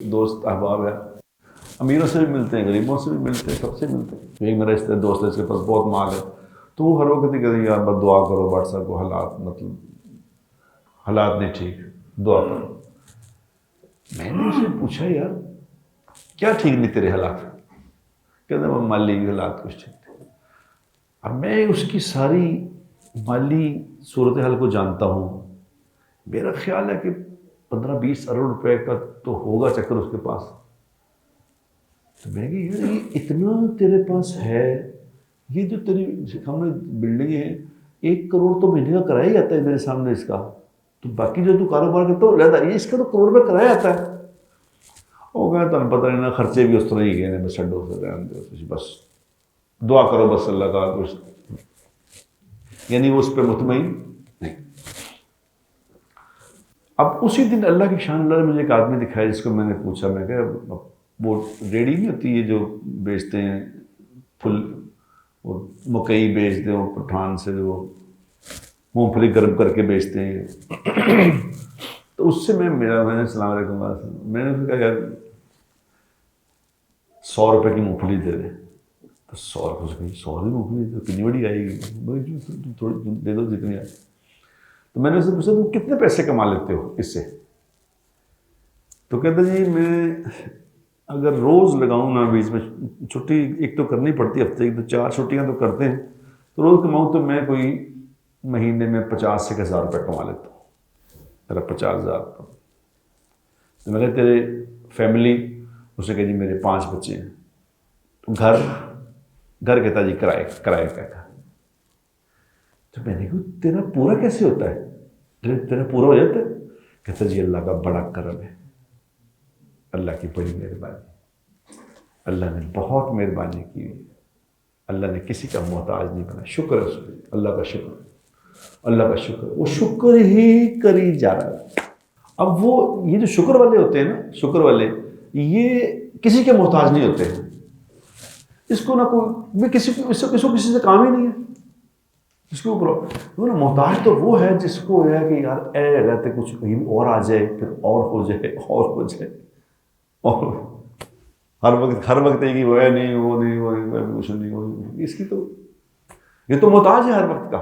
दोस्त अहबाब है, अमीरों से भी मिलते हैं, गरीबों से भी मिलते हैं, सबसे मिलते हैं। एक मेरा इस दोस्त है, इसके पास बहुत माल है, तो वो हर वक्त ही कहते हैं यार बस दुआ करो, व्हाट्सएप को हालात मतलब हालात नहीं ठीक, दुआ करो। मैंने उससे पूछा यार क्या ठीक नहीं तेरे हालात? कहते वो माली हालात कुछ ठीक थे। अब मैं उसकी सारी माली सूरत हाल को जानता हूँ। मेरा ख्याल है कि 15-20 अरब रुपए का तो होगा चक्कर उसके पास। तो मैं कि यार ये इतना तेरे पास है, ये जो तेरी सामने बिल्डिंग है 1 करोड़ तो महीने का किराया ही आता है मेरे सामने इसका, तो बाकी जो तू कारोबार करता है वो रहता है, ये इसका तो करोड़ रुपये किराया आता है। वो कहता तुम पता नहीं ना, खर्चे भी उस तरह ही गए बस छो से, बस दुआ करो बस अल्लाह का कुछ, यानी वो उस पर मुतमईन नहीं। अब उसी दिन अल्लाह की शान, अल्लाह ने मुझे एक आदमी दिखाया जिसको मैंने पूछा, मैं क्या वो रेडी नहीं होती ये जो बेचते हैं फुल, वो मकई बेचते हैं पठान से, जो मूँगफली गर्म करके बेचते हैं। तो उससे मैंने सलाम अलैकुम, मैंने उसको कहा यार 100 रुपये की मूँगफली दे दे। तो 100 रुपये, 100 की मूँगफली तो कितनी बड़ी आएगी, थोड़ी दे दो जितनी आए। तो मैंने उससे पूछा तुम कितने पैसे कमा लेते हो इससे? तो कहते जी मैं अगर रोज़ लगाऊं ना, बीच में छुट्टी एक तो करनी पड़ती है, हफ्ते की तो 4 छुट्टियां तो करते हैं, तो रोज़ कमाऊं तो मैं कोई महीने में 50 से 1,000 रुपये कमा लेता हूँ, तेरा 50,000। तो मैं कहते तेरे फैमिली? उसने कहा जी मेरे 5 बच्चे हैं। तो घर कहता जी किराए का। तो मैंने कहा तेरा पूरा कैसे होता है, तेरा पूरा हो जाता है? कहता जी अल्लाह का बड़ा करम है, अल्लाह की बड़ी मेहरबानी, अल्लाह ने बहुत मेहरबानी की है, अल्लाह ने किसी का मोहताज नहीं बना। शुक्र है उसको, अल्लाह का शुक्र, अल्लाह का शुक्र। वो शुक्र ही करी जा रहा है। अब वो ये जो शुक्र वाले होते हैं ना, शुक्र वाले, ये किसी के मोहताज नहीं होते हैं। इसको ना कोई इसको किसी से काम ही नहीं है, इसके ऊपर मोहताज तो वो है जिसको है कि यार रहते कुछ कहीं और आ जाए, फिर और हो जाए, और हो जाए, और हर वक्त है कि वो है नहीं, वो नहीं, वो कुछ नहीं, वो इसकी तो, ये तो मोहताज है हर वक्त का।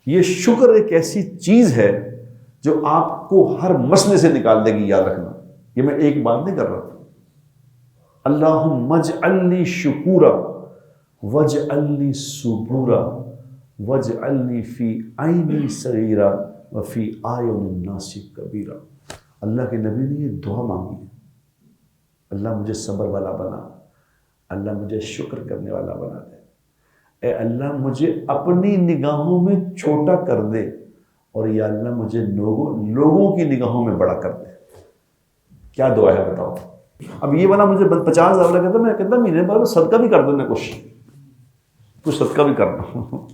ये शुक्र एक ऐसी चीज है जो आपको हर मसले से निकाल देगी, याद रखना। ये मैं एक बात नहीं कर रहा था। अल्लाहुम्मजअल्नी शुकूरा वजअल्नी सुबूरा वजअल्नी फी आईनी सगीरा व फी आयुनिन नासी कबीरा। अल्लाह के नबी ने ये दुआ मांगी है, अल्लाह मुझे सब्र वाला बना, अल्लाह मुझे शुक्र करने वाला बना दे, ए अल्लाह मुझे अपनी निगाहों में छोटा कर दे, और या अल्लाह मुझे लोगों की निगाहों में बड़ा कर दे। क्या दुआ है बताओ? अब ये वाला मुझे 50,000 कहता, मैं कहता महीने बाद सदका भी कर दूँ, कुछ सदका भी करना।